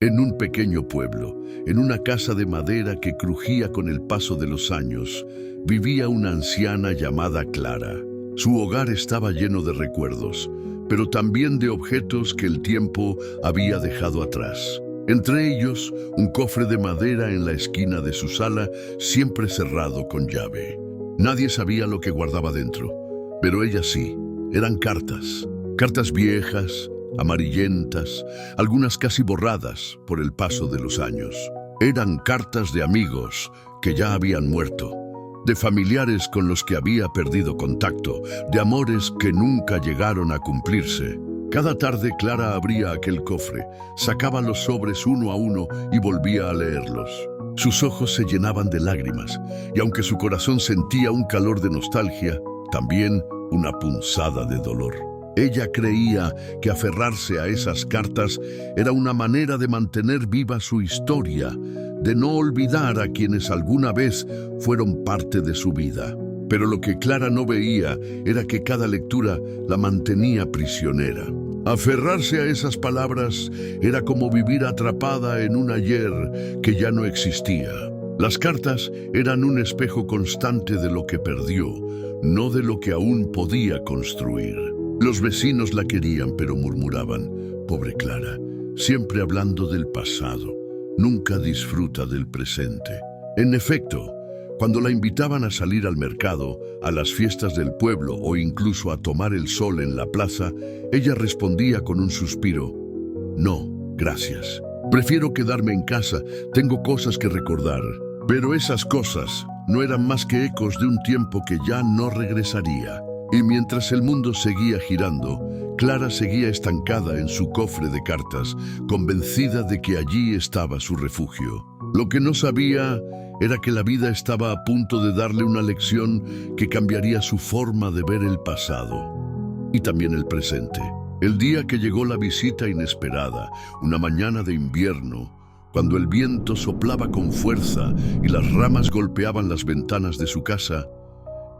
En un pequeño pueblo, en una casa de madera que crujía con el paso de los años, vivía una anciana llamada Clara. Su hogar estaba lleno de recuerdos, pero también de objetos que el tiempo había dejado atrás. Entre ellos, un cofre de madera en la esquina de su sala, siempre cerrado con llave. Nadie sabía lo que guardaba dentro, pero ella sí. Eran cartas. Cartas viejas, amarillentas, algunas casi borradas por el paso de los años. Eran cartas de amigos que ya habían muerto, de familiares con los que había perdido contacto, de amores que nunca llegaron a cumplirse. Cada tarde Clara abría aquel cofre, sacaba los sobres uno a uno y volvía a leerlos. Sus ojos se llenaban de lágrimas, y aunque su corazón sentía un calor de nostalgia, también una punzada de dolor. Ella creía que aferrarse a esas cartas era una manera de mantener viva su historia, de no olvidar a quienes alguna vez fueron parte de su vida. Pero lo que Clara no veía era que cada lectura la mantenía prisionera. Aferrarse a esas palabras era como vivir atrapada en un ayer que ya no existía. Las cartas eran un espejo constante de lo que perdió, no de lo que aún podía construir. Los vecinos la querían, pero murmuraban: pobre Clara, siempre hablando del pasado, nunca disfruta del presente. En efecto, cuando la invitaban a salir al mercado, a las fiestas del pueblo o incluso a tomar el sol en la plaza, ella respondía con un suspiro: no, gracias. Prefiero quedarme en casa, tengo cosas que recordar. Pero esas cosas no eran más que ecos de un tiempo que ya no regresaría. Y mientras el mundo seguía girando, Clara seguía estancada en su cofre de cartas, convencida de que allí estaba su refugio. Lo que no sabía era que la vida estaba a punto de darle una lección que cambiaría su forma de ver el pasado y también el presente. El día que llegó la visita inesperada, una mañana de invierno, cuando el viento soplaba con fuerza y las ramas golpeaban las ventanas de su casa,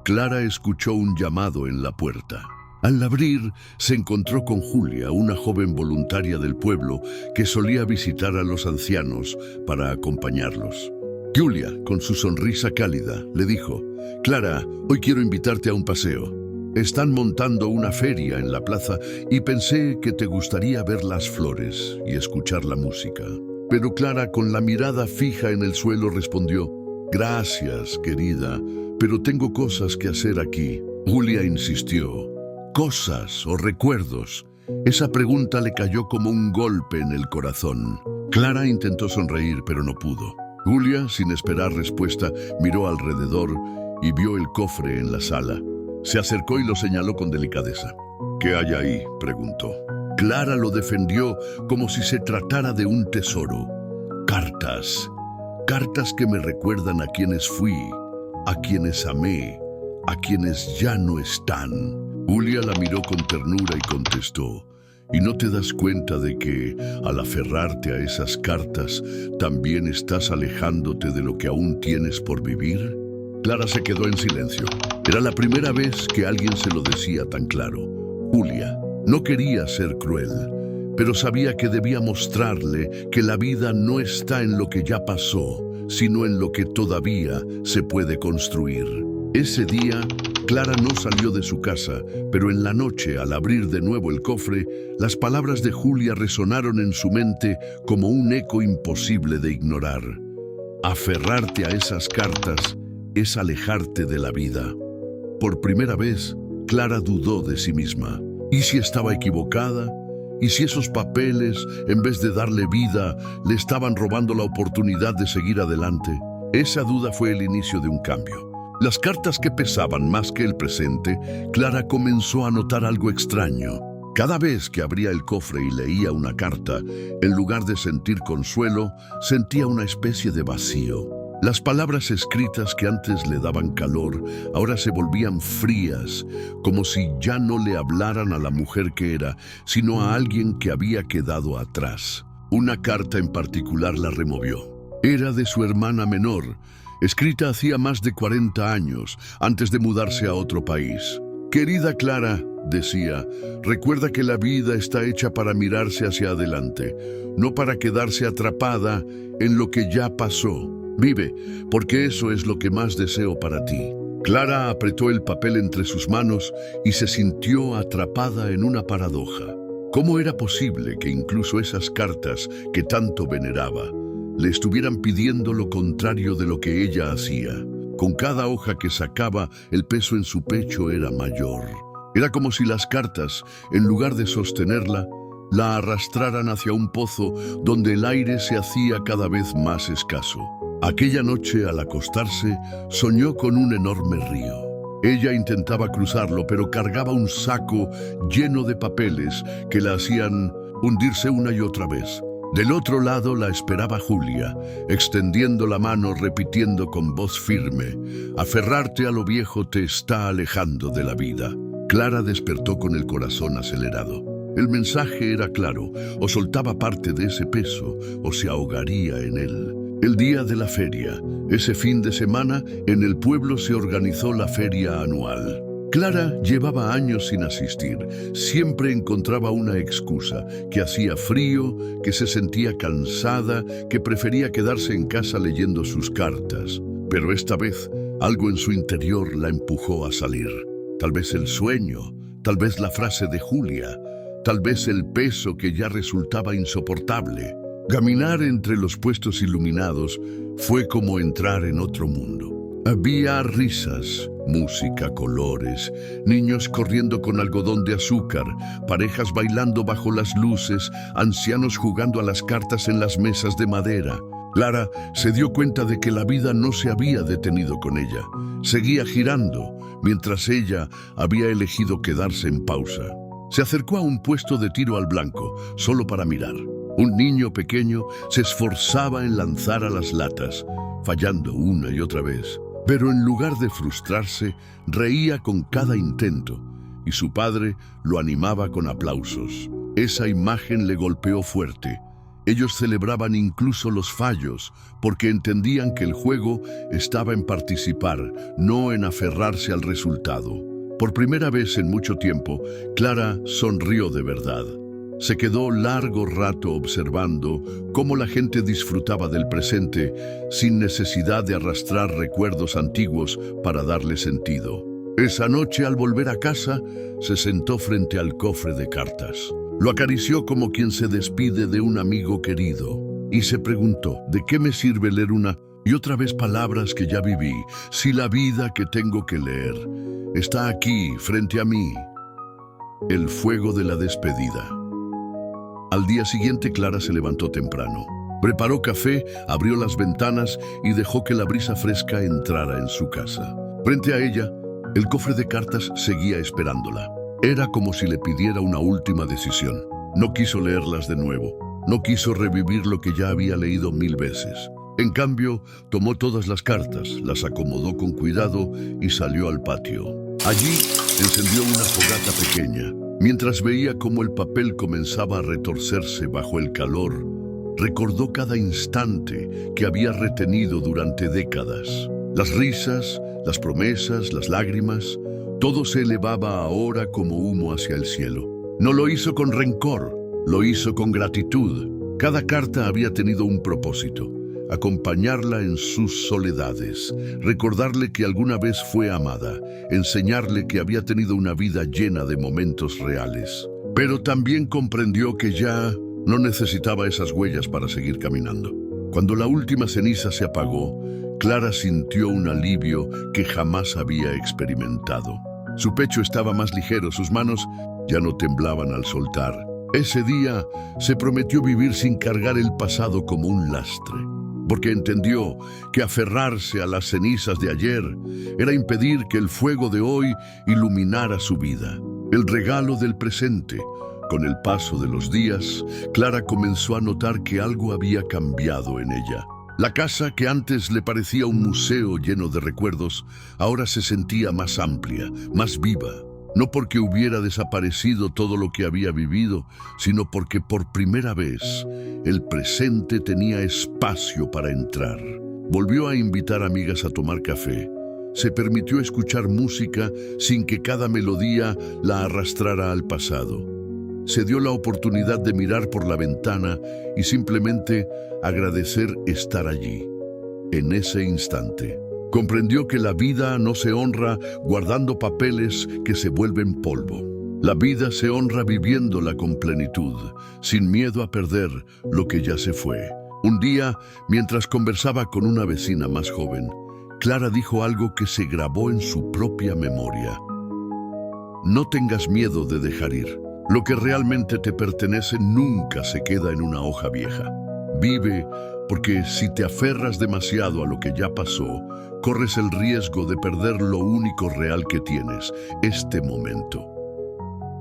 Clara escuchó un llamado en la puerta. Al abrir, se encontró con Julia, una joven voluntaria del pueblo que solía visitar a los ancianos para acompañarlos. Julia, con su sonrisa cálida, le dijo: «Clara, hoy quiero invitarte a un paseo. Están montando una feria en la plaza y pensé que te gustaría ver las flores y escuchar la música». Pero Clara, con la mirada fija en el suelo, respondió: «Gracias, querida, pero tengo cosas que hacer aquí». Julia insistió: «¿Cosas o recuerdos?». Esa pregunta le cayó como un golpe en el corazón. Clara intentó sonreír, pero no pudo. Julia, sin esperar respuesta, miró alrededor y vio el cofre en la sala. Se acercó y lo señaló con delicadeza. «¿Qué hay ahí?», preguntó. Clara lo defendió como si se tratara de un tesoro. «Cartas. Cartas que me recuerdan a quienes fui, a quienes amé, a quienes ya no están». Julia la miró con ternura y contestó: «¿Y no te das cuenta de que, al aferrarte a esas cartas, también estás alejándote de lo que aún tienes por vivir?». Clara se quedó en silencio. Era la primera vez que alguien se lo decía tan claro. Julia no quería ser cruel, pero sabía que debía mostrarle que la vida no está en lo que ya pasó, sino en lo que todavía se puede construir. Ese día, Clara no salió de su casa, pero en la noche, al abrir de nuevo el cofre, las palabras de Julia resonaron en su mente como un eco imposible de ignorar. Aferrarte a esas cartas es alejarte de la vida. Por primera vez, Clara dudó de sí misma. ¿Y si estaba equivocada? ¿Y si esos papeles, en vez de darle vida, le estaban robando la oportunidad de seguir adelante? Esa duda fue el inicio de un cambio. Las cartas que pesaban más que el presente, Clara comenzó a notar algo extraño. Cada vez que abría el cofre y leía una carta, en lugar de sentir consuelo, sentía una especie de vacío. Las palabras escritas que antes le daban calor, ahora se volvían frías, como si ya no le hablaran a la mujer que era, sino a alguien que había quedado atrás. Una carta en particular la removió. Era de su hermana menor, escrita hacía más de 40 años, antes de mudarse a otro país. Querida Clara, decía, recuerda que la vida está hecha para mirarse hacia adelante, no para quedarse atrapada en lo que ya pasó. Vive, porque eso es lo que más deseo para ti. Clara apretó el papel entre sus manos y se sintió atrapada en una paradoja. ¿Cómo era posible que incluso esas cartas que tanto veneraba le estuvieran pidiendo lo contrario de lo que ella hacía? Con cada hoja que sacaba, el peso en su pecho era mayor. Era como si las cartas, en lugar de sostenerla, la arrastraran hacia un pozo donde el aire se hacía cada vez más escaso. Aquella noche, al acostarse, soñó con un enorme río. Ella intentaba cruzarlo, pero cargaba un saco lleno de papeles que la hacían hundirse una y otra vez. Del otro lado la esperaba Julia, extendiendo la mano, repitiendo con voz firme: aferrarte a lo viejo te está alejando de la vida. Clara despertó con el corazón acelerado. El mensaje era claro: o soltaba parte de ese peso, o se ahogaría en él. El día de la feria, ese fin de semana, en el pueblo se organizó la feria anual. Clara llevaba años sin asistir. Siempre encontraba una excusa: que hacía frío, que se sentía cansada, que prefería quedarse en casa leyendo sus cartas. Pero esta vez, algo en su interior la empujó a salir. Tal vez el sueño, tal vez la frase de Julia, tal vez el peso que ya resultaba insoportable. Caminar entre los puestos iluminados fue como entrar en otro mundo. Había risas, música, colores, niños corriendo con algodón de azúcar, parejas bailando bajo las luces, ancianos jugando a las cartas en las mesas de madera. Clara se dio cuenta de que la vida no se había detenido con ella. Seguía girando, mientras ella había elegido quedarse en pausa. Se acercó a un puesto de tiro al blanco, solo para mirar. Un niño pequeño se esforzaba en lanzar a las latas, fallando una y otra vez. Pero en lugar de frustrarse, reía con cada intento, y su padre lo animaba con aplausos. Esa imagen le golpeó fuerte. Ellos celebraban incluso los fallos, porque entendían que el juego estaba en participar, no en aferrarse al resultado. Por primera vez en mucho tiempo, Clara sonrió de verdad. Se quedó largo rato observando cómo la gente disfrutaba del presente sin necesidad de arrastrar recuerdos antiguos para darle sentido. Esa noche, al volver a casa, se sentó frente al cofre de cartas. Lo acarició como quien se despide de un amigo querido y se preguntó: ¿de qué me sirve leer una y otra vez palabras que ya viví, si la vida que tengo que leer está aquí, frente a mí? El fuego de la despedida. Al día siguiente, Clara se levantó temprano. Preparó café, abrió las ventanas y dejó que la brisa fresca entrara en su casa. Frente a ella, el cofre de cartas seguía esperándola. Era como si le pidiera una última decisión. No quiso leerlas de nuevo. No quiso revivir lo que ya había leído 1000 veces. En cambio, tomó todas las cartas, las acomodó con cuidado y salió al patio. Allí encendió una fogata pequeña. Mientras veía cómo el papel comenzaba a retorcerse bajo el calor, recordó cada instante que había retenido durante décadas. Las risas, las promesas, las lágrimas, todo se elevaba ahora como humo hacia el cielo. No lo hizo con rencor, lo hizo con gratitud. Cada carta había tenido un propósito: acompañarla en sus soledades, recordarle que alguna vez fue amada, enseñarle que había tenido una vida llena de momentos reales. Pero también comprendió que ya no necesitaba esas huellas para seguir caminando. Cuando la última ceniza se apagó, Clara sintió un alivio que jamás había experimentado. Su pecho estaba más ligero, sus manos ya no temblaban al soltar. Ese día se prometió vivir sin cargar el pasado como un lastre, porque entendió que aferrarse a las cenizas de ayer era impedir que el fuego de hoy iluminara su vida. El regalo del presente. Con el paso de los días, Clara comenzó a notar que algo había cambiado en ella. La casa, que antes le parecía un museo lleno de recuerdos, ahora se sentía más amplia, más viva. No porque hubiera desaparecido todo lo que había vivido, sino porque por primera vez el presente tenía espacio para entrar. Volvió a invitar amigas a tomar café. Se permitió escuchar música sin que cada melodía la arrastrara al pasado. Se dio la oportunidad de mirar por la ventana y simplemente agradecer estar allí. En ese instante, comprendió que la vida no se honra guardando papeles que se vuelven polvo. La vida se honra viviéndola con plenitud, sin miedo a perder lo que ya se fue. Un día, mientras conversaba con una vecina más joven, Clara dijo algo que se grabó en su propia memoria. No tengas miedo de dejar ir. Lo que realmente te pertenece nunca se queda en una hoja vieja. Vive, porque si te aferras demasiado a lo que ya pasó, corres el riesgo de perder lo único real que tienes, este momento.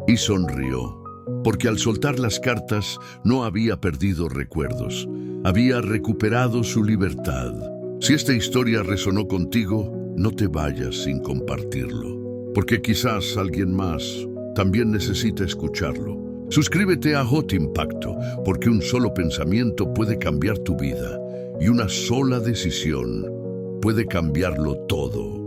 Y sonrió, porque al soltar las cartas no había perdido recuerdos, había recuperado su libertad. Si esta historia resonó contigo, no te vayas sin compartirlo, porque quizás alguien más también necesita escucharlo. Suscríbete a Hot Impacto, porque un solo pensamiento puede cambiar tu vida y una sola decisión puede cambiarlo todo.